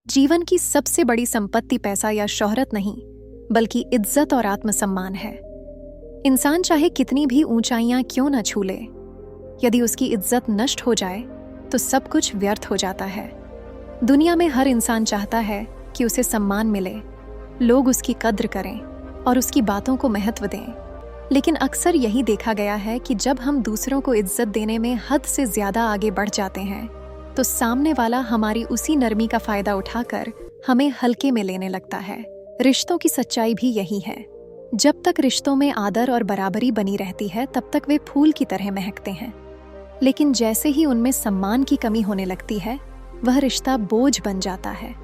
जीवन की सबसे बड़ी संपत्ति पैसा या शोहरत नहीं, बल्कि इज्जत और आत्मसम्मान है। इंसान चाहे कितनी भी ऊंचाइयां क्यों न छू ले, यदि उसकी इज्जत नष्ट हो जाए तो सब कुछ व्यर्थ हो जाता है। दुनिया में हर इंसान चाहता है कि उसे सम्मान मिले, लोग उसकी कद्र करें और उसकी बातों को महत्व दें। लेकिन अक्सर यही देखा गया है कि जब हम दूसरों को इज्जत देने में हद से ज्यादा आगे बढ़ जाते हैं तो सामने वाला हमारी उसी नरमी का फायदा उठाकर हमें हल्के में लेने लगता है। रिश्तों की सच्चाई भी यही है। जब तक रिश्तों में आदर और बराबरी बनी रहती है तब तक वे फूल की तरह महकते हैं, लेकिन जैसे ही उनमें सम्मान की कमी होने लगती है वह रिश्ता बोझ बन जाता है।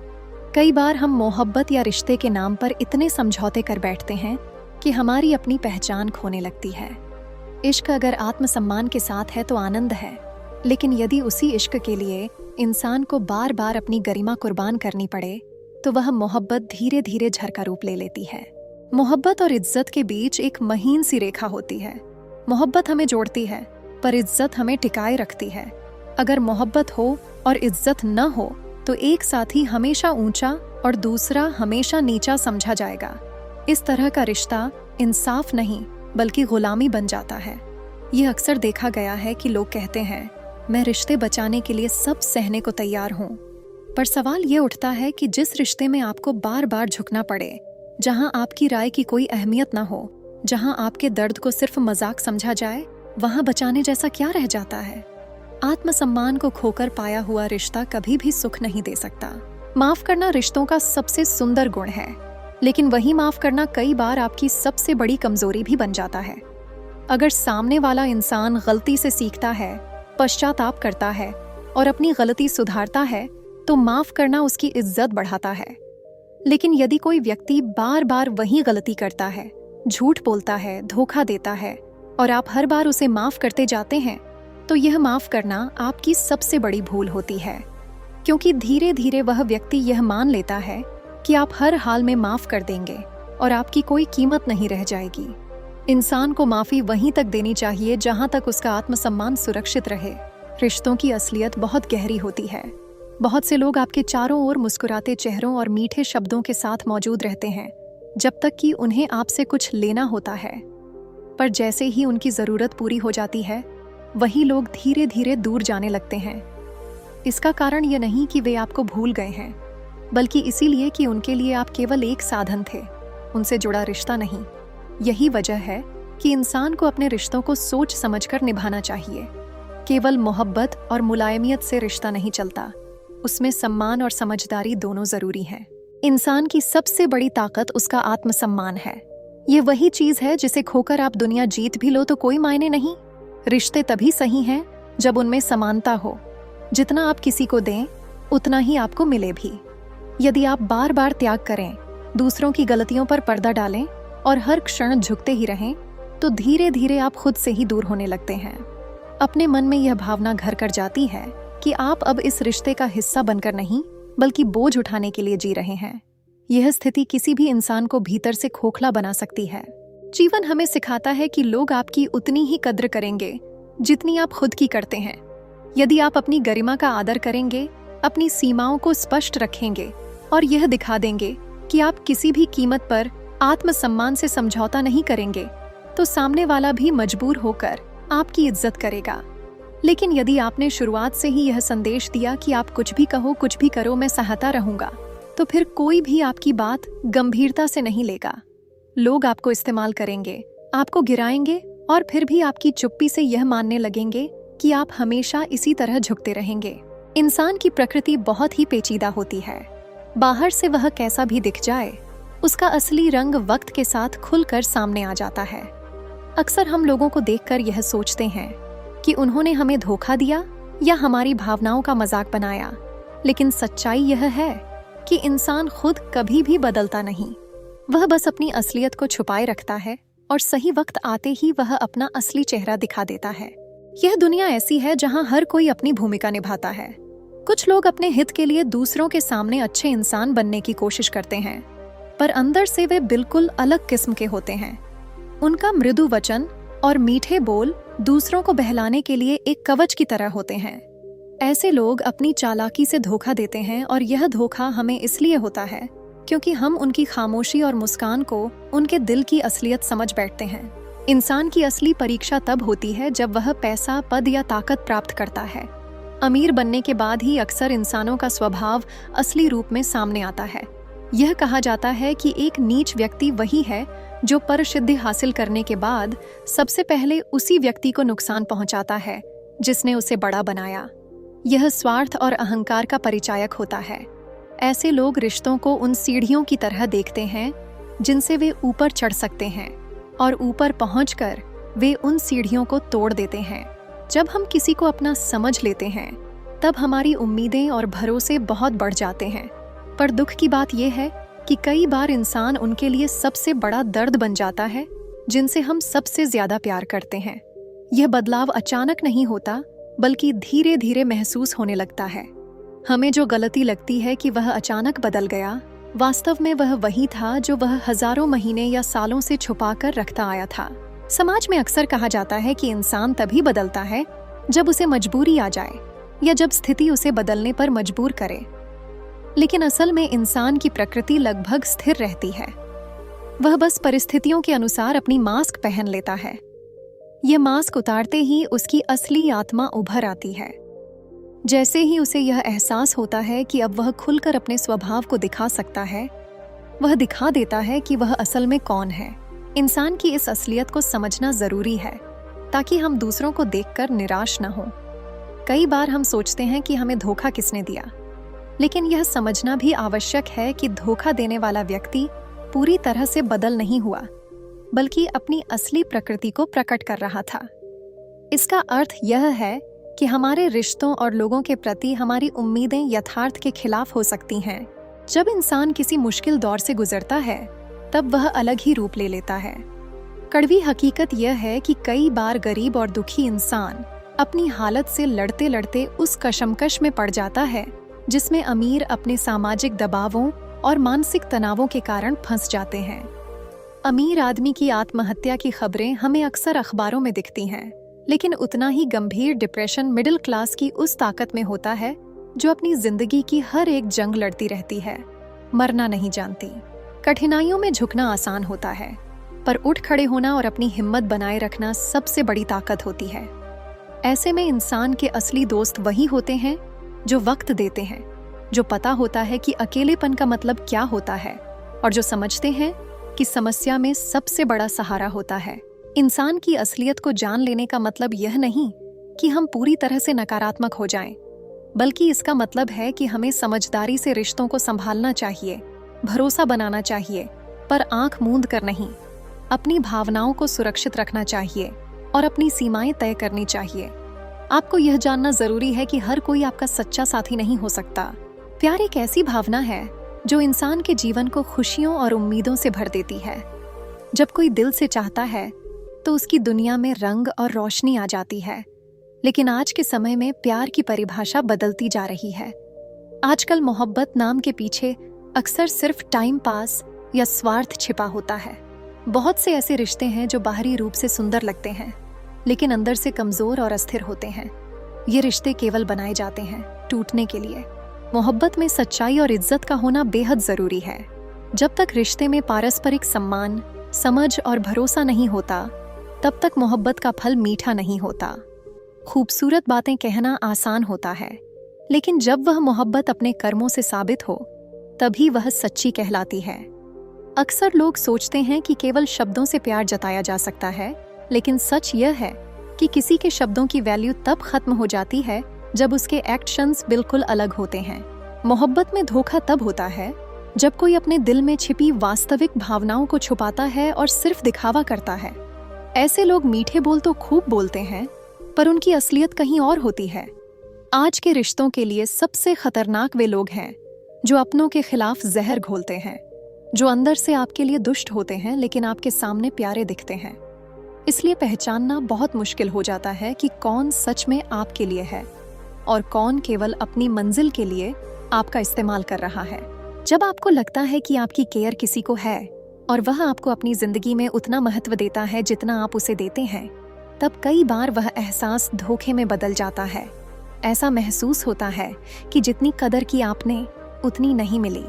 कई बार हम मोहब्बत या रिश्ते के नाम पर इतने समझौते कर बैठते हैं कि हमारी अपनी पहचान खोने लगती है। इश्क अगर आत्मसम्मान के साथ है तो आनंद है, लेकिन यदि उसी इश्क के लिए इंसान को बार बार अपनी गरिमा कुर्बान करनी पड़े तो वह मोहब्बत धीरे धीरे झर का रूप ले लेती है। मोहब्बत और इज्जत के बीच एक महीन सी रेखा होती है। मोहब्बत हमें जोड़ती है पर इज्जत हमें टिकाए रखती है। अगर मोहब्बत हो और इज्जत न हो तो एक साथी हमेशा ऊंचा और दूसरा हमेशा नीचा समझा जाएगा। इस तरह का रिश्ता इंसाफ नहीं बल्कि गुलामी बन जाता है। यह अक्सर देखा गया है कि लोग कहते हैं, मैं रिश्ते बचाने के लिए सब सहने को तैयार हूँ। पर सवाल ये उठता है कि जिस रिश्ते में आपको बार बार झुकना पड़े, जहाँ आपकी राय की कोई अहमियत ना हो, जहाँ आपके दर्द को सिर्फ मजाक समझा जाए, वहाँ बचाने जैसा क्या रह जाता है? आत्मसम्मान को खोकर पाया हुआ रिश्ता कभी भी सुख नहीं दे सकता। माफ करना रिश्तों का सबसे सुंदर गुण है, लेकिन वही माफ करना कई बार आपकी सबसे बड़ी कमजोरी भी बन जाता है। अगर सामने वाला इंसान गलती से सीखता है, पश्चाताप करता है और अपनी गलती सुधारता है तो माफ करना उसकी इज्जत बढ़ाता है। लेकिन यदि कोई व्यक्ति बार बार वही गलती करता है, झूठ बोलता है, धोखा देता है और आप हर बार उसे माफ करते जाते हैं, तो यह माफ करना आपकी सबसे बड़ी भूल होती है, क्योंकि धीरे धीरे वह व्यक्ति यह मान लेता है कि आप हर हाल में माफ कर देंगे और आपकी कोई कीमत नहीं रह जाएगी। इंसान को माफी वहीं तक देनी चाहिए जहां तक उसका आत्मसम्मान सुरक्षित रहे। रिश्तों की असलियत बहुत गहरी होती है। बहुत से लोग आपके चारों ओर मुस्कुराते चेहरों और मीठे शब्दों के साथ मौजूद रहते हैं जब तक कि उन्हें आपसे कुछ लेना होता है, पर जैसे ही उनकी जरूरत पूरी हो जाती है वही लोग धीरे धीरे दूर जाने लगते हैं। इसका कारण यह नहीं कि वे आपको भूल गए हैं, बल्कि इसीलिए कि उनके लिए आप केवल एक साधन थे, उनसे जुड़ा रिश्ता नहीं। यही वजह है कि इंसान को अपने रिश्तों को सोच समझकर निभाना चाहिए। केवल मोहब्बत और मुलायमियत से रिश्ता नहीं चलता, उसमें सम्मान और समझदारी दोनों जरूरी हैं। इंसान की सबसे बड़ी ताकत उसका आत्मसम्मान है। ये वही चीज है जिसे खोकर आप दुनिया जीत भी लो तो कोई मायने नहीं। रिश्ते तभी सही हैं जब उनमें समानता हो। जितना आप किसी को दें उतना ही आपको मिले भी। यदि आप बार बार त्याग करें, दूसरों की गलतियों पर पर्दा डालें और हर क्षण झुकते ही रहें, तो धीरे धीरे आप खुद से ही दूर होने लगते हैं। अपने मन में यह भावना घर कर जाती है कि आप अब इस रिश्ते का हिस्सा बनकर नहीं बल्कि बोझ उठाने के लिए जी रहे हैं। यह स्थिति किसी भी इंसान को भीतर से खोखला बना सकती है। जीवन हमें सिखाता है कि लोग आपकी उतनी ही कद्र करेंगे जितनी आप खुद की करते हैं। यदि आप अपनी गरिमा का आदर करेंगे, अपनी सीमाओं को स्पष्ट रखेंगे और यह दिखा देंगे कि आप किसी भी कीमत पर आत्मसम्मान से समझौता नहीं करेंगे, तो सामने वाला भी मजबूर होकर आपकी इज्जत करेगा। लेकिन यदि आपने शुरुआत से ही यह संदेश दिया कि आप कुछ भी कहो, कुछ भी करो, मैं सहता रहूंगा, तो फिर कोई भी आपकी बात गंभीरता से नहीं लेगा। लोग आपको इस्तेमाल करेंगे, आपको गिराएंगे और फिर भी आपकी चुप्पी से यह मानने लगेंगे कि आप हमेशा इसी तरह झुकते रहेंगे। इंसान की प्रकृति बहुत ही पेचीदा होती है। बाहर से वह कैसा भी दिख जाए, उसका असली रंग वक्त के साथ खुलकर सामने आ जाता है। अक्सर हम लोगों को देखकर यह सोचते हैं कि उन्होंने हमें धोखा दिया या हमारी भावनाओं का मजाक बनाया, लेकिन सच्चाई यह है कि इंसान खुद कभी भी बदलता नहीं। वह बस अपनी असलियत को छुपाए रखता है और सही वक्त आते ही वह अपना असली चेहरा दिखा देता है। यह दुनिया ऐसी है जहां हर कोई अपनी भूमिका निभाता है। कुछ लोग अपने हित के लिए दूसरों के सामने अच्छे इंसान बनने की कोशिश करते हैं, पर अंदर से वे बिल्कुल अलग किस्म के होते हैं। उनका मृदु वचन और मीठे बोल दूसरों को बहलाने के लिए एक कवच की तरह होते हैं। ऐसे लोग अपनी चालाकी से धोखा देते हैं और यह धोखा हमें इसलिए होता है क्योंकि हम उनकी खामोशी और मुस्कान को उनके दिल की असलियत समझ बैठते हैं। इंसान की असली परीक्षा तब होती है जब वह पैसा, पद या ताकत प्राप्त करता है। अमीर बनने के बाद ही अक्सर इंसानों का स्वभाव असली रूप में सामने आता है। यह कहा जाता है कि एक नीच व्यक्ति वही है जो परसिद्धि हासिल करने के बाद सबसे पहले उसी व्यक्ति को नुकसान पहुंचाता है जिसने उसे बड़ा बनाया। यह स्वार्थ और अहंकार का परिचायक होता है। ऐसे लोग रिश्तों को उन सीढ़ियों की तरह देखते हैं जिनसे वे ऊपर चढ़ सकते हैं और ऊपर पहुंचकर वे उन सीढ़ियों को तोड़ देते हैं। जब हम किसी को अपना समझ लेते हैं तब हमारी उम्मीदें और भरोसे बहुत बढ़ जाते हैं। पर दुख की बात यह है कि कई बार इंसान उनके लिए सबसे बड़ा दर्द बन जाता है जिनसे हम सबसे ज्यादा प्यार करते हैं। यह बदलाव अचानक नहीं होता बल्कि धीरे धीरे महसूस होने लगता है। हमें जो गलती लगती है कि वह अचानक बदल गया, वास्तव में वह वही था जो वह हजारों महीने या सालों से छुपा कर रखता आया था। समाज में अक्सर कहा जाता है कि इंसान तभी बदलता है जब उसे मजबूरी आ जाए या जब स्थिति उसे बदलने पर मजबूर करे। लेकिन असल में इंसान की प्रकृति लगभग स्थिर रहती है। वह बस परिस्थितियों के अनुसार अपनी मास्क पहन लेता है। यह मास्क उतारते ही उसकी असली आत्मा उभर आती है। जैसे ही उसे यह एहसास होता है कि अब वह खुलकर अपने स्वभाव को दिखा सकता है, वह दिखा देता है कि वह असल में कौन है। इंसान की इस असलियत को समझना जरूरी है ताकि हम दूसरों को देखकर निराश न हों। कई बार हम सोचते हैं कि हमें धोखा किसने दिया, लेकिन यह समझना भी आवश्यक है कि धोखा देने वाला व्यक्ति पूरी तरह से बदल नहीं हुआ, बल्कि अपनी असली प्रकृति को प्रकट कर रहा था। इसका अर्थ यह है कि हमारे रिश्तों और लोगों के प्रति हमारी उम्मीदें यथार्थ के खिलाफ हो सकती हैं। जब इंसान किसी मुश्किल दौर से गुजरता है, तब वह अलग ही रूप ले लेता है। कड़वी हकीकत यह है कि कई बार गरीब और दुखी इंसान अपनी हालत से लड़ते लड़ते उस कशमकश में पड़ जाता है जिसमें अमीर अपने सामाजिक दबावों और मानसिक तनावों के कारण फंस जाते हैं। अमीर आदमी की आत्महत्या की खबरें हमें अक्सर अखबारों में दिखती हैं, लेकिन उतना ही गंभीर डिप्रेशन मिडिल क्लास की उस ताकत में होता है जो अपनी जिंदगी की हर एक जंग लड़ती रहती है, मरना नहीं जानती। कठिनाइयों में झुकना आसान होता है, पर उठ खड़े होना और अपनी हिम्मत बनाए रखना सबसे बड़ी ताकत होती है। ऐसे में इंसान के असली दोस्त वही होते हैं जो वक्त देते हैं, जो पता होता है कि अकेलेपन का मतलब क्या होता है और जो समझते हैं कि समस्या में सबसे बड़ा सहारा होता है। इंसान की असलियत को जान लेने का मतलब यह नहीं कि हम पूरी तरह से नकारात्मक हो जाएं, बल्कि इसका मतलब है कि हमें समझदारी से रिश्तों को संभालना चाहिए, भरोसा बनाना चाहिए, पर आंख मूंद कर नहीं। अपनी भावनाओं को सुरक्षित रखना चाहिए और अपनी सीमाएं तय करनी चाहिए। आपको यह जानना जरूरी है कि हर कोई आपका सच्चा साथी नहीं हो सकता। प्यार एक ऐसी भावना है जो इंसान के जीवन को खुशियों और उम्मीदों से भर देती है। जब कोई दिल से चाहता है तो उसकी दुनिया में रंग और रोशनी आ जाती है। लेकिन आज के समय में प्यार की परिभाषा बदलती जा रही है। आजकल मोहब्बत नाम के पीछे अक्सर सिर्फ टाइम पास या स्वार्थ छिपा होता है। बहुत से ऐसे रिश्ते हैं जो बाहरी रूप से सुंदर लगते हैं, लेकिन अंदर से कमजोर और अस्थिर होते हैं। ये रिश्ते केवल बनाए जाते हैं टूटने के लिए। मोहब्बत में सच्चाई और इज्जत का होना बेहद जरूरी है। जब तक रिश्ते में पारस्परिक सम्मान, समझ और भरोसा नहीं होता, तब तक मोहब्बत का फल मीठा नहीं होता। खूबसूरत बातें कहना आसान होता है, लेकिन जब वह मोहब्बत अपने कर्मों से साबित हो, तभी वह सच्ची कहलाती है। अक्सर लोग सोचते हैं कि केवल शब्दों से प्यार जताया जा सकता है, लेकिन सच यह है कि किसी के शब्दों की वैल्यू तब खत्म हो जाती है जब उसके एक्शंस बिल्कुल अलग होते हैं। मोहब्बत में धोखा तब होता है जब कोई अपने दिल में छिपी वास्तविक भावनाओं को छुपाता है और सिर्फ दिखावा करता है। ऐसे लोग मीठे बोल तो खूब बोलते हैं, पर उनकी असलियत कहीं और होती है। आज के रिश्तों के लिए सबसे खतरनाक वे लोग हैं जो अपनों के खिलाफ जहर घोलते हैं, जो अंदर से आपके लिए दुष्ट होते हैं लेकिन आपके सामने प्यारे दिखते हैं। इसलिए पहचानना बहुत मुश्किल हो जाता है कि कौन सच में आपके लिए है और कौन केवल अपनी मंजिल के लिए आपका इस्तेमाल कर रहा है। जब आपको लगता है कि आपकी केयर किसी को है और वह आपको अपनी जिंदगी में उतना महत्व देता है जितना आप उसे देते हैं, तब कई बार वह एहसास धोखे में बदल जाता है। ऐसा महसूस होता है कि जितनी कदर की आपने उतनी नहीं मिली।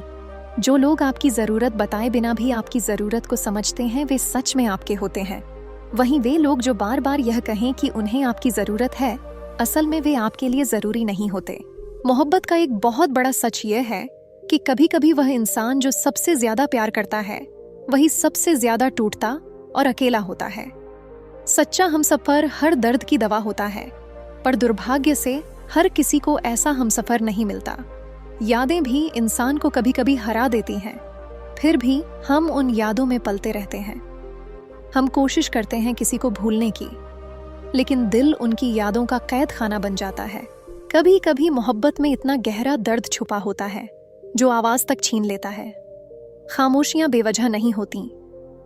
जो लोग आपकी ज़रूरत बताए बिना भी आपकी ज़रूरत को समझते हैं वे सच में आपके होते हैं। वहीं वे लोग जो बार बार यह कहें कि उन्हें आपकी ज़रूरत है, असल में वे आपके लिए ज़रूरी नहीं होते। मोहब्बत का एक बहुत बड़ा सच यह है कि कभी कभी वह इंसान जो सबसे ज़्यादा प्यार करता है वही सबसे ज़्यादा टूटता और अकेला होता है। सच्चा हमसफ़र हर दर्द की दवा होता है, पर दुर्भाग्य से हर किसी को ऐसा हमसफ़र नहीं मिलता। यादें भी इंसान को कभी कभी हरा देती हैं, फिर भी हम उन यादों में पलते रहते हैं। हम कोशिश करते हैं किसी को भूलने की, लेकिन दिल उनकी यादों का कैद खाना बन जाता है। कभी कभी मोहब्बत में इतना गहरा दर्द छुपा होता है जो आवाज़ तक छीन लेता है। खामोशियां बेवजह नहीं होती,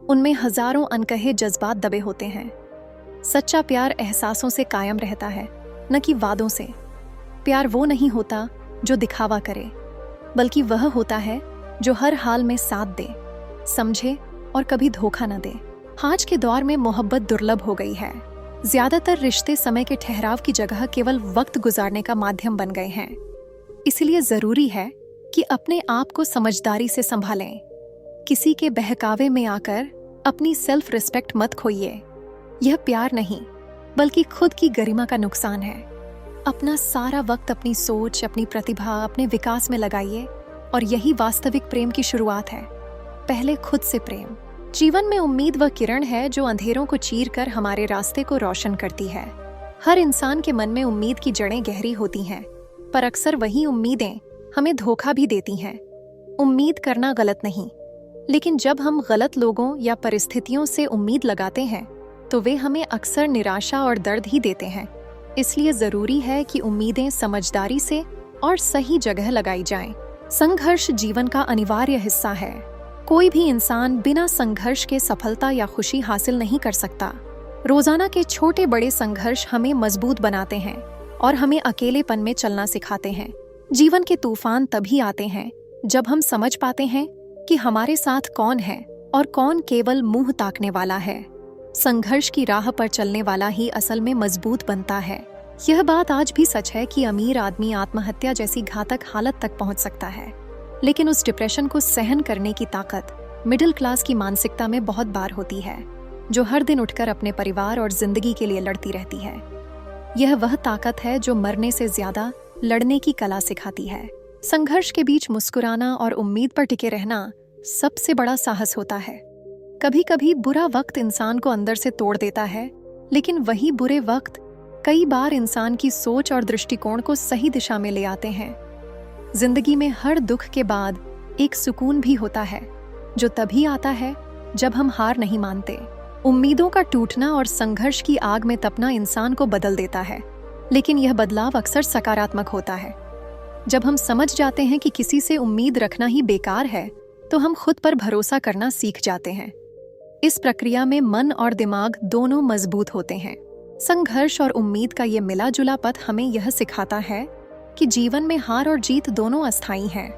उनमें हजारों अनकहे जज्बात दबे होते हैं। सच्चा प्यार एहसासों से कायम रहता है, न कि वादों से। प्यार वो नहीं होता जो दिखावा करे, बल्कि वह होता है जो हर हाल में साथ दे, समझे और कभी धोखा न दे। आज के दौर में मोहब्बत दुर्लभ हो गई है। ज्यादातर रिश्ते समय के ठहराव की जगह केवल वक्त गुजारने का माध्यम बन गए हैं। इसलिए जरूरी है कि अपने आप को समझदारी से संभालें। किसी के बहकावे में आकर अपनी सेल्फ रिस्पेक्ट मत खोइए। यह प्यार नहीं, बल्कि खुद की गरिमा का नुकसान है। अपना सारा वक्त अपनी सोच, अपनी प्रतिभा, अपने विकास में लगाइए और यही वास्तविक प्रेम की शुरुआत है। पहले खुद से प्रेम। जीवन में उम्मीद वह किरण है जो अंधेरों को चीर कर हमारे रास्ते को रोशन करती है। हर इंसान के मन में उम्मीद की जड़ें गहरी होती हैं, पर अक्सर वही उम्मीदें हमें धोखा भी देती हैं। उम्मीद करना गलत नहीं, लेकिन जब हम गलत लोगों या परिस्थितियों से उम्मीद लगाते हैं तो वे हमें अक्सर निराशा और दर्द ही देते हैं। इसलिए जरूरी है कि उम्मीदें समझदारी से और सही जगह लगाई जाएं। संघर्ष जीवन का अनिवार्य हिस्सा है। कोई भी इंसान बिना संघर्ष के सफलता या खुशी हासिल नहीं कर सकता। रोजाना के छोटे बड़े संघर्ष हमें मजबूत बनाते हैं और हमें अकेलेपन में चलना सिखाते हैं। जीवन के तूफान तभी आते हैं जब हम समझ पाते हैं कि हमारे साथ कौन है और कौन केवल मुंह ताकने वाला है। संघर्ष की राह पर चलने वाला ही असल में मजबूत बनता है। यह बात आज भी सच है कि अमीर आदमी आत्महत्या जैसी घातक हालत तक पहुंच सकता है, लेकिन उस डिप्रेशन को सहन करने की ताकत मिडिल क्लास की मानसिकता में बहुत बार होती है, जो हर दिन उठकर अपने परिवार और जिंदगी के लिए लड़ती रहती है। यह वह ताकत है जो मरने से ज्यादा लड़ने की कला सिखाती है। संघर्ष के बीच मुस्कुराना और उम्मीद पर टिके रहना सबसे बड़ा साहस होता है। कभी कभी बुरा वक्त इंसान को अंदर से तोड़ देता है, लेकिन वही बुरे वक्त कई बार इंसान की सोच और दृष्टिकोण को सही दिशा में ले आते हैं। जिंदगी में हर दुख के बाद एक सुकून भी होता है, जो तभी आता है जब हम हार नहीं मानते। उम्मीदों का टूटना और संघर्ष की आग में तपना इंसान को बदल देता है, लेकिन यह बदलाव अक्सर सकारात्मक होता है। जब हम समझ जाते हैं कि किसी से उम्मीद रखना ही बेकार है, तो हम खुद पर भरोसा करना सीख जाते हैं। इस प्रक्रिया में मन और दिमाग दोनों मजबूत होते हैं। संघर्ष और उम्मीद का ये मिला जुला पथ हमें यह सिखाता है कि जीवन में हार और जीत दोनों अस्थायी हैं।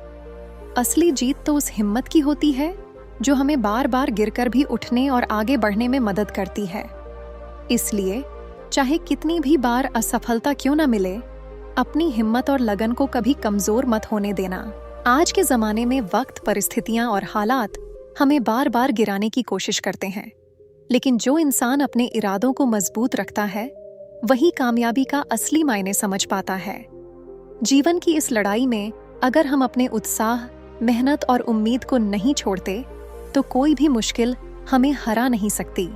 असली जीत तो उस हिम्मत की होती है जो हमें बार बार गिरकर भी उठने और आगे बढ़ने में मदद करती है। इसलिए चाहे कितनी भी बार असफलता क्यों न मिले, अपनी हिम्मत और लगन को कभी कमजोर मत होने देना। आज के जमाने में वक्त, परिस्थितियां और हालात हमें बार बार गिराने की कोशिश करते हैं, लेकिन जो इंसान अपने इरादों को मजबूत रखता है वही कामयाबी का असली मायने समझ पाता है। जीवन की इस लड़ाई में अगर हम अपने उत्साह, मेहनत और उम्मीद को नहीं छोड़ते तो कोई भी मुश्किल हमें हरा नहीं सकती।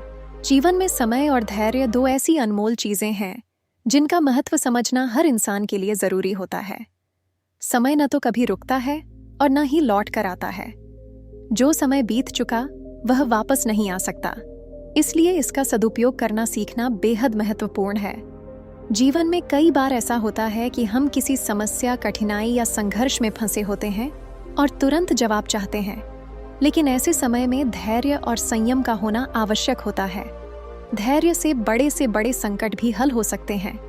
जीवन में समय और धैर्य दो ऐसी अनमोल चीजें हैं जिनका महत्व समझना हर इंसान के लिए जरूरी होता है। समय न तो कभी रुकता है और न ही लौट कर आता है। जो समय बीत चुका वह वापस नहीं आ सकता, इसलिए इसका सदुपयोग करना सीखना बेहद महत्वपूर्ण है। जीवन में कई बार ऐसा होता है कि हम किसी समस्या, कठिनाई या संघर्ष में फंसे होते हैं और तुरंत जवाब चाहते हैं, लेकिन ऐसे समय में धैर्य और संयम का होना आवश्यक होता है। धैर्य से बड़े संकट भी हल हो सकते हैं,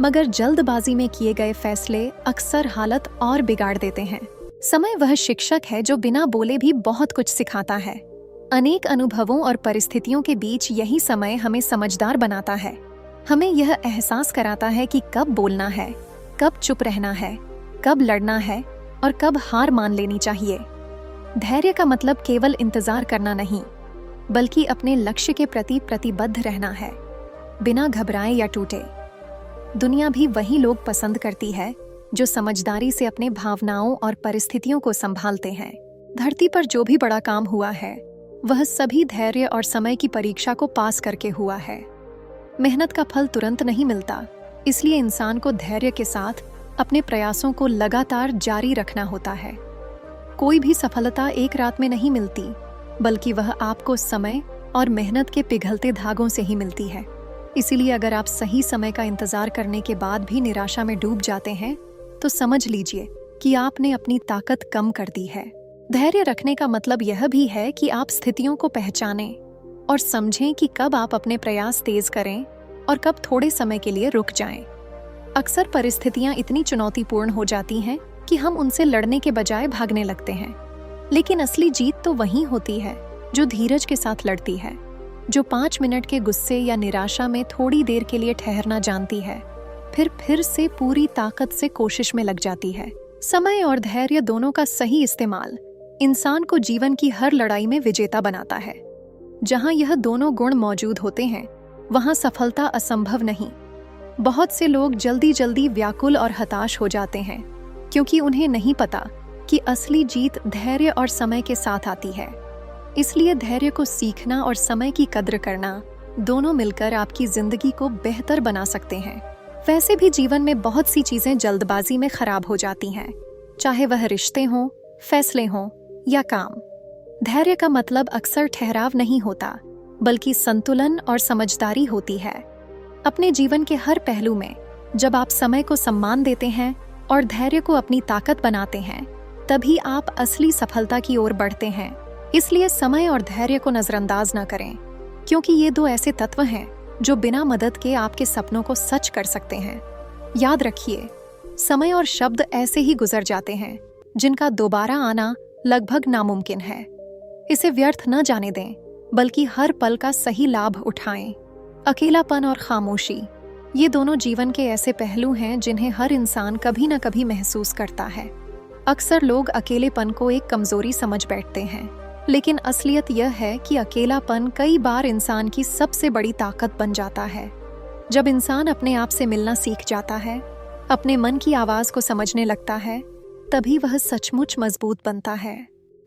मगर जल्दबाजी में किए गए फैसले अक्सर हालत और बिगाड़ देते हैं। समय वह शिक्षक है जो बिना बोले भी बहुत कुछ सिखाता है। अनेक अनुभवों और परिस्थितियों के बीच यही समय हमें समझदार बनाता है। हमें यह एहसास कराता है कि कब बोलना है, कब चुप रहना है, कब लड़ना है और कब हार मान लेनी चाहिए। धैर्य का मतलब केवल इंतजार करना नहीं, बल्कि अपने लक्ष्य के प्रति प्रतिबद्ध रहना है, बिना घबराए या टूटे। दुनिया भी वही लोग पसंद करती है जो समझदारी से अपने भावनाओं और परिस्थितियों को संभालते हैं। धरती पर जो भी बड़ा काम हुआ है वह सभी धैर्य और समय की परीक्षा को पास करके हुआ है। मेहनत का फल तुरंत नहीं मिलता, इसलिए इंसान को धैर्य के साथ अपने प्रयासों को लगातार जारी रखना होता है। कोई भी सफलता एक रात में नहीं मिलती, बल्कि वह आपको समय और मेहनत के पिघलते धागों से ही मिलती है। इसीलिए अगर आप सही समय का इंतजार करने के बाद भी निराशा में डूब जाते हैं तो समझ लीजिए कि आपने अपनी ताकत कम कर दी है। धैर्य रखने का मतलब यह भी है कि आप स्थितियों को पहचानें और समझें कि कब आप अपने प्रयास तेज करें और कब थोड़े समय के लिए रुक जाएं। अक्सर परिस्थितियां इतनी चुनौतीपूर्ण हो जाती हैं कि हम उनसे लड़ने के बजाय भागने लगते हैं, लेकिन असली जीत तो वही होती है जो धीरज के साथ लड़ती है, जो 5 मिनट के गुस्से या निराशा में थोड़ी देर के लिए ठहरना जानती है, फिर से पूरी ताकत से कोशिश में लग जाती है। समय और धैर्य दोनों का सही इस्तेमाल इंसान को जीवन की हर लड़ाई में विजेता बनाता है। जहां यह दोनों गुण मौजूद होते हैं, वहां सफलता असंभव नहीं। बहुत से लोग जल्दी व्याकुल और हताश हो जाते हैं, क्योंकि उन्हें नहीं पता कि असली जीत धैर्य और समय के साथ आती है। इसलिए धैर्य को सीखना और समय की कद्र करना दोनों मिलकर आपकी जिंदगी को बेहतर बना सकते हैं। वैसे भी जीवन में बहुत सी चीजें जल्दबाजी में खराब हो जाती हैं, चाहे वह रिश्ते हों, फैसले हों या काम। धैर्य का मतलब अक्सर ठहराव नहीं होता, बल्कि संतुलन और समझदारी होती है। अपने जीवन के हर पहलू में जब आप समय को सम्मान देते हैं और धैर्य को अपनी ताकत बनाते हैं, तभी आप असली सफलता की ओर बढ़ते हैं। इसलिए समय और धैर्य को नजरअंदाज न करें, क्योंकि ये दो ऐसे तत्व हैं जो बिना मदद के आपके सपनों को सच कर सकते हैं। याद रखिए, समय और शब्द ऐसे ही गुजर जाते हैं जिनका दोबारा आना लगभग नामुमकिन है। इसे व्यर्थ न जाने दें, बल्कि हर पल का सही लाभ उठाएं। अकेलापन और खामोशी, ये दोनों जीवन के ऐसे पहलू हैं जिन्हें हर इंसान कभी न कभी महसूस करता है। अक्सर लोग अकेलेपन को एक कमजोरी समझ बैठते हैं, लेकिन असलियत यह है कि अकेलापन कई बार इंसान की सबसे बड़ी ताकत बन जाता है। जब इंसान अपने आप से मिलना सीख जाता है, अपने मन की आवाज को समझने लगता है, तभी वह सचमुच मजबूत बनता है।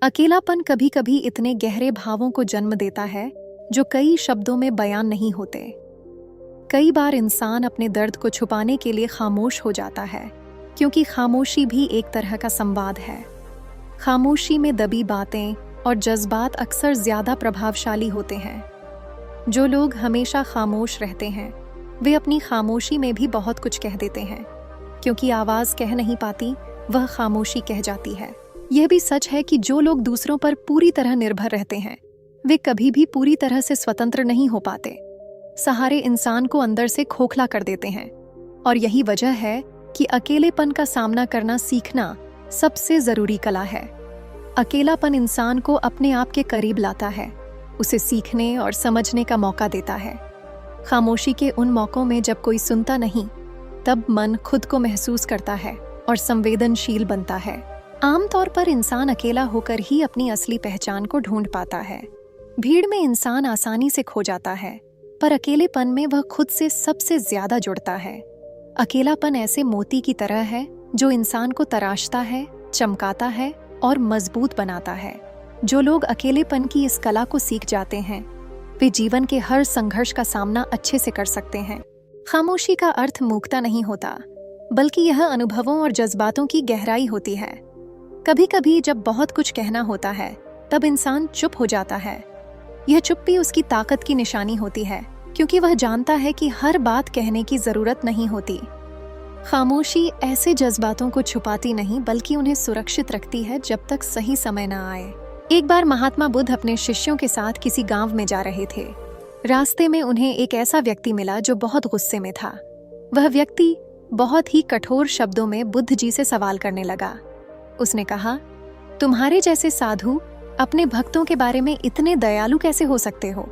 अकेलापन कभी कभी इतने गहरे भावों को जन्म देता है जो कई शब्दों में बयान नहीं होते। कई बार इंसान अपने दर्द को छुपाने के लिए खामोश हो जाता है, क्योंकि खामोशी भी एक तरह का संवाद है। खामोशी में दबी बातें और जज्बात अक्सर ज्यादा प्रभावशाली होते हैं। जो लोग हमेशा खामोश रहते हैं, वे अपनी खामोशी में भी बहुत कुछ कह देते हैं, क्योंकि आवाज कह नहीं पाती, वह खामोशी कह जाती है। यह भी सच है कि जो लोग दूसरों पर पूरी तरह निर्भर रहते हैं, वे कभी भी पूरी तरह से स्वतंत्र नहीं हो पाते। सहारे इंसान को अंदर से खोखला कर देते हैं, और यही वजह है कि अकेलेपन का सामना करना सीखना सबसे जरूरी कला है। अकेलापन इंसान को अपने आप के करीब लाता है, उसे सीखने और समझने का मौका देता है। खामोशी के उन मौकों में जब कोई सुनता नहीं, तब मन खुद को महसूस करता है और संवेदनशील बनता है। आमतौर पर इंसान अकेला होकर ही अपनी असली पहचान को ढूंढ पाता है। भीड़ में इंसान आसानी से खो जाता है, पर अकेलेपन में वह खुद से सबसे ज्यादा जुड़ता है। अकेलापन ऐसे मोती की तरह है जो इंसान को तराशता है, चमकाता है और मजबूत बनाता है। जो लोग अकेलेपन की इस कला को सीख जाते हैं, वे जीवन के हर संघर्ष का सामना अच्छे से कर सकते हैं। खामोशी का अर्थ मूकता नहीं होता, बल्कि यह अनुभवों और जज्बातों की गहराई होती है। कभी कभी जब बहुत कुछ कहना होता है, तब इंसान चुप हो जाता है। यह चुप्पी उसकी ताकत की निशानी होती है, क्योंकि वह जानता है कि हर बात कहने की जरूरत नहीं होती। खामोशी ऐसे जज्बातों को छुपाती नहीं, बल्कि उन्हें सुरक्षित रखती है जब तक सही समय न आए। एक बार महात्मा बुद्ध अपने शिष्यों के साथ किसी गांव में जा रहे थे। रास्ते में उन्हें एक ऐसा व्यक्ति मिला जो बहुत गुस्से में था। वह व्यक्ति बहुत ही कठोर शब्दों में बुद्ध जी से सवाल करने लगा। उसने कहा, तुम्हारे जैसे साधु अपने भक्तों के बारे में इतने दयालु कैसे हो सकते हो?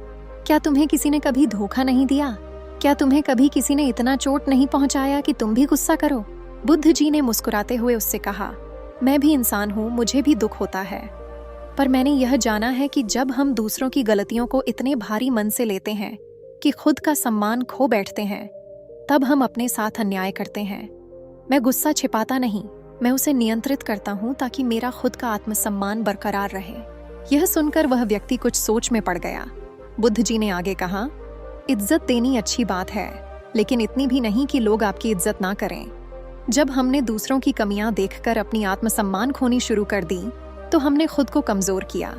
क्या तुम्हें किसी ने कभी धोखा नहीं दिया? क्या तुम्हें कभी किसी ने इतना चोट नहीं पहुंचाया कि तुम भी गुस्सा करो? बुद्ध जी ने मुस्कुराते हुए उससे कहा, मैं भी इंसान हूँ, मुझे भी दुख होता है, पर मैंने यह जाना है कि जब हम दूसरों की गलतियों को इतने भारी मन से लेते हैं कि खुद का सम्मान खो बैठते हैं, तब हम अपने साथ अन्याय करते हैं। मैं गुस्सा छिपाता नहीं, मैं उसे नियंत्रित करता हूँ ताकि मेरा खुद का आत्मसम्मान बरकरार रहे। यह सुनकर वह व्यक्ति कुछ सोच में पड़ गया। बुद्ध जी ने आगे कहा, इज्जत देनी अच्छी बात है, लेकिन इतनी भी नहीं कि लोग आपकी इज्जत ना करें। जब हमने दूसरों की कमियां देखकर अपनी आत्मसम्मान खोनी शुरू कर दी, तो हमने खुद को कमजोर किया।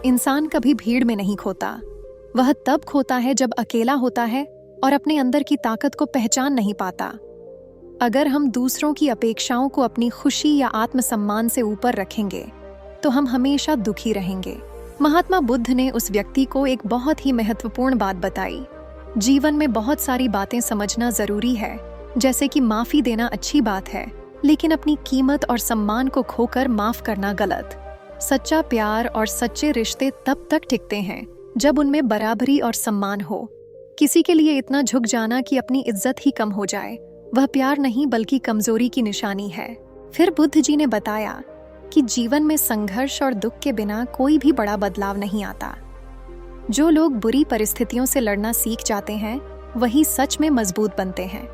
इंसान कभी भीड़ में नहीं खोता, वह तब खोता है जब अकेला होता है और अपने अंदर की ताकत को पहचान नहीं पाता। अगर हम दूसरों की अपेक्षाओं को अपनी खुशी या आत्मसम्मान से ऊपर रखेंगे, तो हम हमेशा दुखी रहेंगे। महात्मा बुद्ध ने उस व्यक्ति को एक बहुत ही महत्वपूर्ण बात बताई। जीवन में बहुत सारी बातें समझना जरूरी है, जैसे कि माफी देना अच्छी बात है, लेकिन अपनी कीमत और सम्मान को खोकर माफ करना गलत। सच्चा प्यार और सच्चे रिश्ते तब तक टिकते हैं जब उनमें बराबरी और सम्मान हो। किसी के लिए इतना झुक जाना कि अपनी इज्जत ही कम हो जाए, वह प्यार नहीं बल्कि कमजोरी की निशानी है। फिर बुद्ध जी ने बताया कि जीवन में संघर्ष और दुख के बिना कोई भी बड़ा बदलाव नहीं आता। जो लोग बुरी परिस्थितियों से लड़ना सीख जाते हैं, वही सच में मजबूत बनते हैं।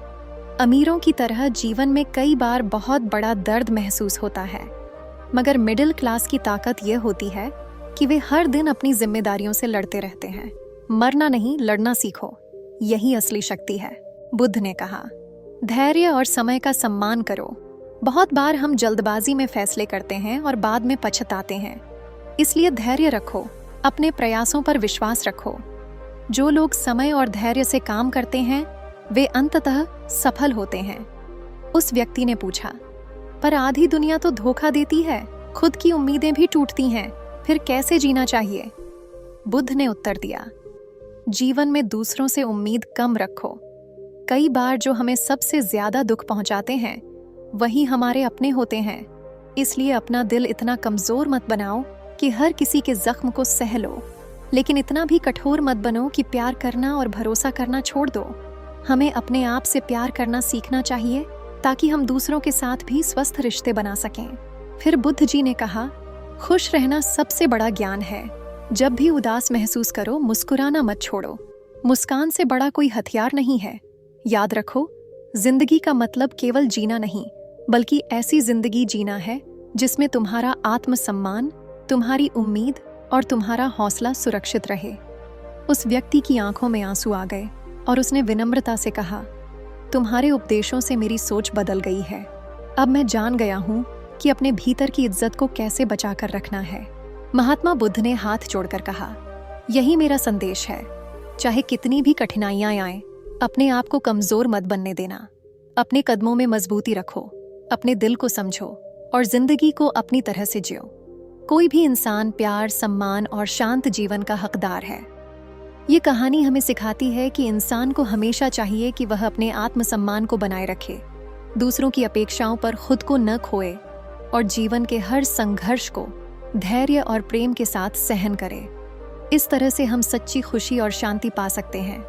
अमीरों की तरह जीवन में कई बार बहुत बड़ा दर्द महसूस होता है, मगर मिडिल क्लास की ताकत यह होती है कि वे हर दिन अपनी जिम्मेदारियों से लड़ते रहते हैं। मरना नहीं, लड़ना सीखो, यही असली शक्ति है। बुद्ध ने कहा, धैर्य और समय का सम्मान करो। बहुत बार हम जल्दबाजी में फैसले करते हैं और बाद में पछताते हैं, इसलिए धैर्य रखो, अपने प्रयासों पर विश्वास रखो। जो लोग समय और धैर्य से काम करते हैं, वे अंततः सफल होते हैं। उस व्यक्ति ने पूछा, पर आधी दुनिया तो धोखा देती है, खुद की उम्मीदें भी टूटती हैं, फिर कैसे जीना चाहिए? बुद्ध ने उत्तर दिया, जीवन में दूसरों से उम्मीद कम रखो। कई बार जो हमें सबसे ज्यादा दुख पहुंचाते हैं, वही हमारे अपने होते हैं। इसलिए अपना दिल इतना कमजोर मत बनाओ कि हर किसी के जख्म को सह लो, लेकिन इतना भी कठोर मत बनो कि प्यार करना और भरोसा करना छोड़ दो। हमें अपने आप से प्यार करना सीखना चाहिए ताकि हम दूसरों के साथ भी स्वस्थ रिश्ते बना सकें। फिर बुद्ध जी ने कहा, खुश रहना सबसे बड़ा ज्ञान है। जब भी उदास महसूस करो, मुस्कुराना मत छोड़ो। मुस्कान से बड़ा कोई हथियार नहीं है। याद रखो, जिंदगी का मतलब केवल जीना नहीं, बल्कि ऐसी जिंदगी जीना है जिसमें तुम्हारा आत्मसम्मान, तुम्हारी उम्मीद और तुम्हारा हौसला सुरक्षित रहे। उस व्यक्ति की आंखों में आंसू आ गए और उसने विनम्रता से कहा, तुम्हारे उपदेशों से मेरी सोच बदल गई है। अब मैं जान गया हूँ कि अपने भीतर की इज्जत को कैसे बचाकर रखना है। महात्मा बुद्ध ने हाथ जोड़कर कहा, यही मेरा संदेश है। चाहे कितनी भी कठिनाइयां आएं, अपने आप को कमजोर मत बनने देना। अपने कदमों में मजबूती रखो, अपने दिल को समझो और जिंदगी को अपनी तरह से जियो। कोई भी इंसान प्यार, सम्मान और शांत जीवन का हकदार है। ये कहानी हमें सिखाती है कि इंसान को हमेशा चाहिए कि वह अपने आत्मसम्मान को बनाए रखे, दूसरों की अपेक्षाओं पर खुद को न खोए और जीवन के हर संघर्ष को धैर्य और प्रेम के साथ सहन करे। इस तरह से हम सच्ची खुशी और शांति पा सकते हैं।